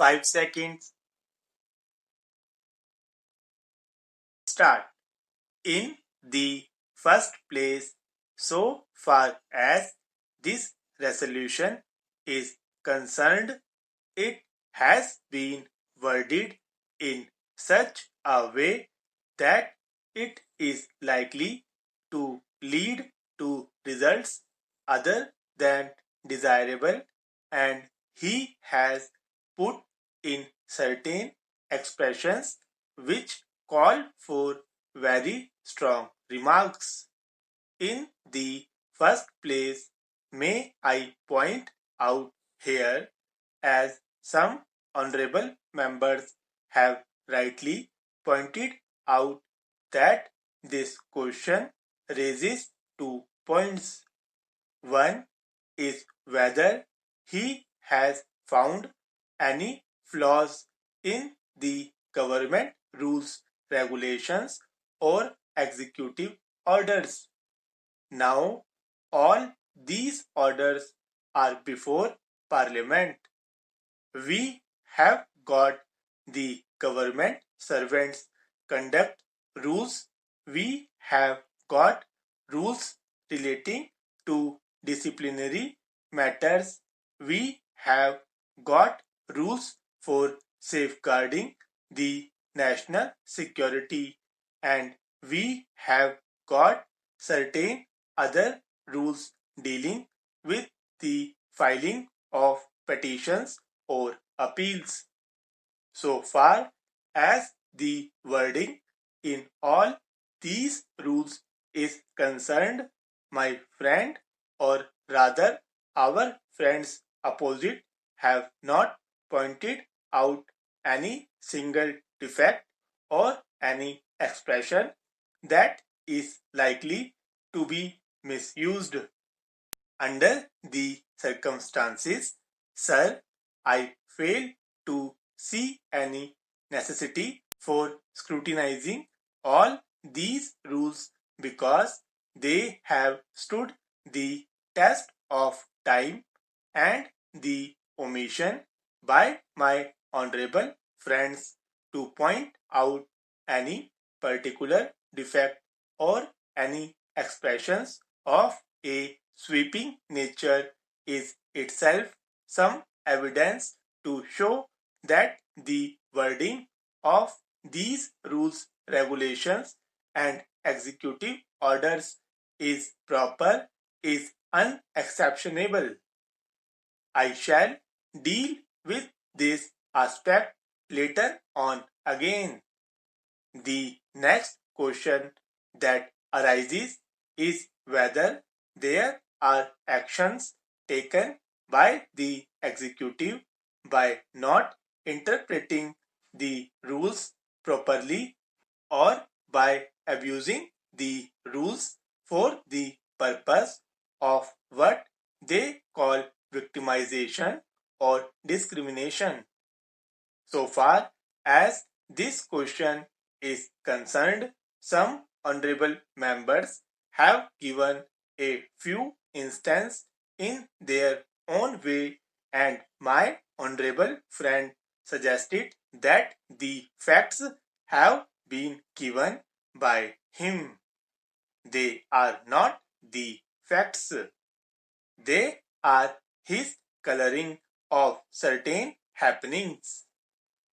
5 seconds. Start. In the first place, so far as this resolution is concerned, it has been worded in such a way that it is likely to lead to results other than desirable, and he has put in certain expressions which call for very strong remarks. In the first place, may I point out here, as some honorable members have rightly pointed out, that this question raises 2 points. One is whether he has found any flaws in the government rules, regulations, or executive orders. Now, all these orders are before Parliament. We have got the Government Servants Conduct Rules. We have got rules relating to disciplinary matters. We have got rules for safeguarding the national security, and we have got certain other rules dealing with the filing of petitions or appeals. So far as the wording in all these rules is concerned, my friend, or rather our friends opposite, have not pointed out any single defect or any expression that is likely to be misused. Under the circumstances, sir, I fail to see any necessity for scrutinizing all these rules because they have stood the test of time, and the omission by my honorable friends to point out any particular defect or any expressions of a sweeping nature is itself some evidence to show that the wording of these rules, regulations, and executive orders is proper, is unexceptionable. I shall deal with this aspect later on again. The next question that arises is whether there are actions taken by the executive by not interpreting the rules properly, or by abusing the rules for the purpose of what they call victimization or discrimination. So far as this question is concerned, some honorable members have given a few instances in their own way, and my honorable friend suggested that the facts have been given by him. They are not the facts. They are his coloring of certain happenings.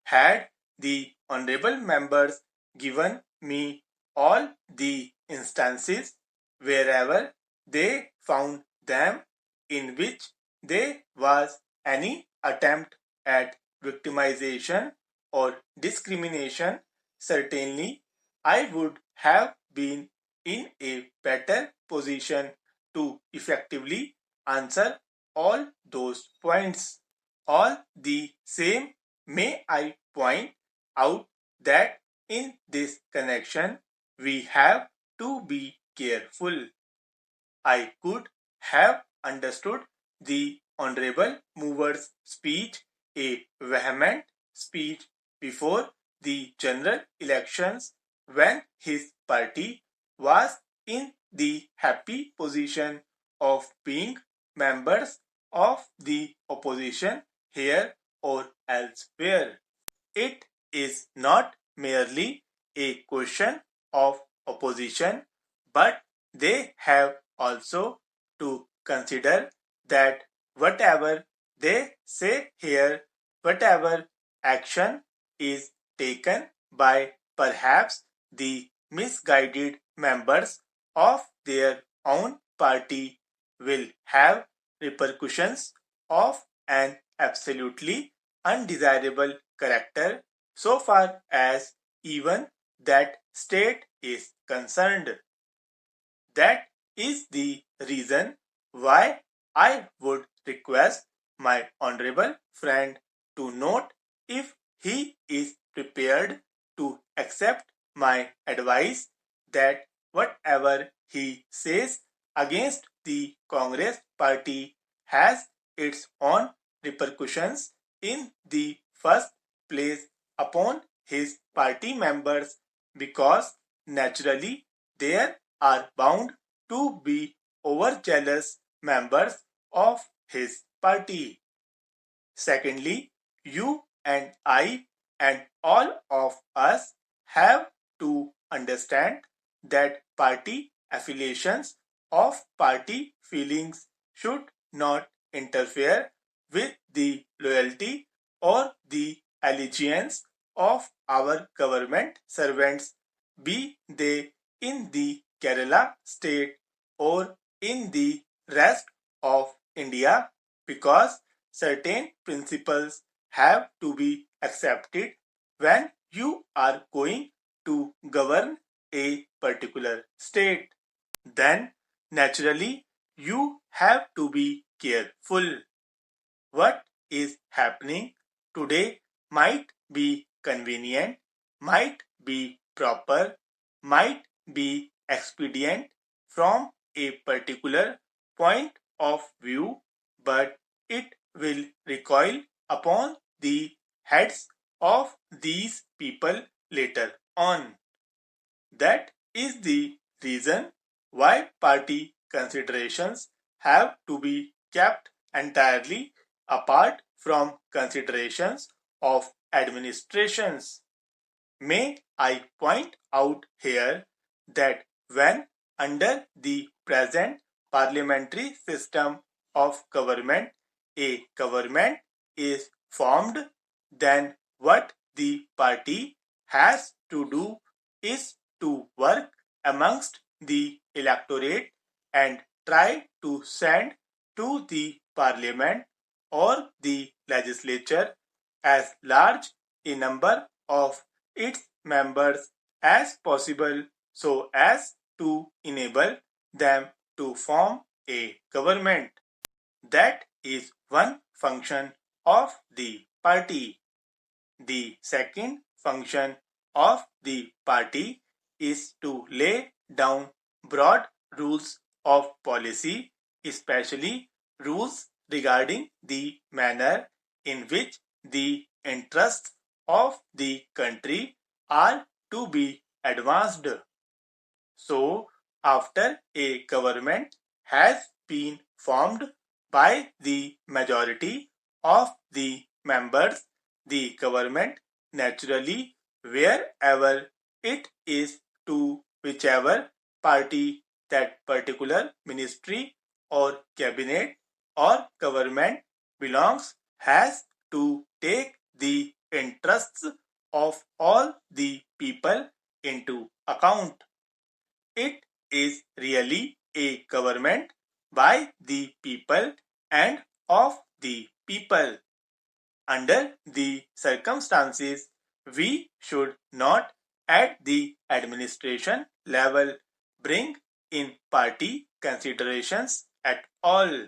Had the honorable members given me all the instances wherever they found them in which there was any attempt at victimization or discrimination, certainly I would have been in a better position to effectively answer all those points. All the same, may I point out that in this connection we have to be careful. I could have understood the honorable mover's speech, a vehement speech before the general elections, when his party was in the happy position of being members of the opposition here or elsewhere. It is not merely a question of opposition, but they have also to consider that whatever they say here, whatever action is taken by perhaps the misguided members of their own party will have repercussions of an absolutely undesirable character so far as even that state is concerned. That is the reason why I would request my honorable friend to note if he is prepared to accept my advice that whatever he says against the Congress party has its own repercussions in the first place upon his party members, because naturally there are bound to be overzealous members of his party. Secondly, you and I and all of us have to understand that party affiliations of party feelings should not interfere with the loyalty or the allegiance of our government servants, be they in the Kerala state or in the rest of India, because certain principles have to be accepted when you are going to govern a particular state. Then naturally you have to be careful. What is happening today might be convenient, might be proper, might be expedient from a particular point of view, but it will recoil upon the heads of these people later on. That is the reason why party considerations have to be kept entirely apart from considerations of administrations. May I point out here that when under the present parliamentary system of government, a government is formed, then what the party has to do is to work amongst the electorate and try to send to the parliament or the legislature as large a number of its members as possible so as to enable them to form a government. That is one function of the party. The second function of the party is to lay down broad rules of policy, especially rules regarding the manner in which the interests of the country are to be advanced. So, after a government has been formed by the majority of the members, the government naturally, wherever it is to whichever party that particular ministry or cabinet or government belongs, has to take the interests of all the people into account. It is really a government by the people and of the people. Under the circumstances, we should not at the administration level bring in party considerations at all.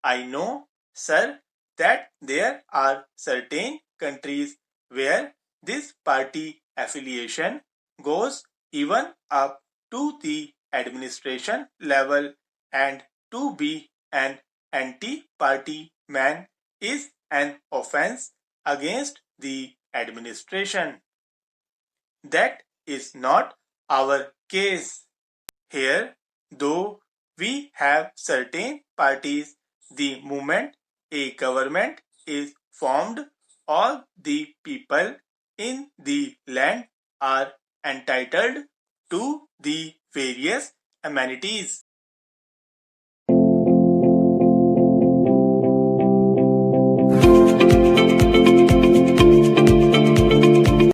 I know, sir, that there are certain countries where this party affiliation goes even up to the administration level, and to be an anti-party man is an offense against the administration. That is not our case. Here, though we have certain parties, the moment a government is formed, all the people in the land are entitled to the various amenities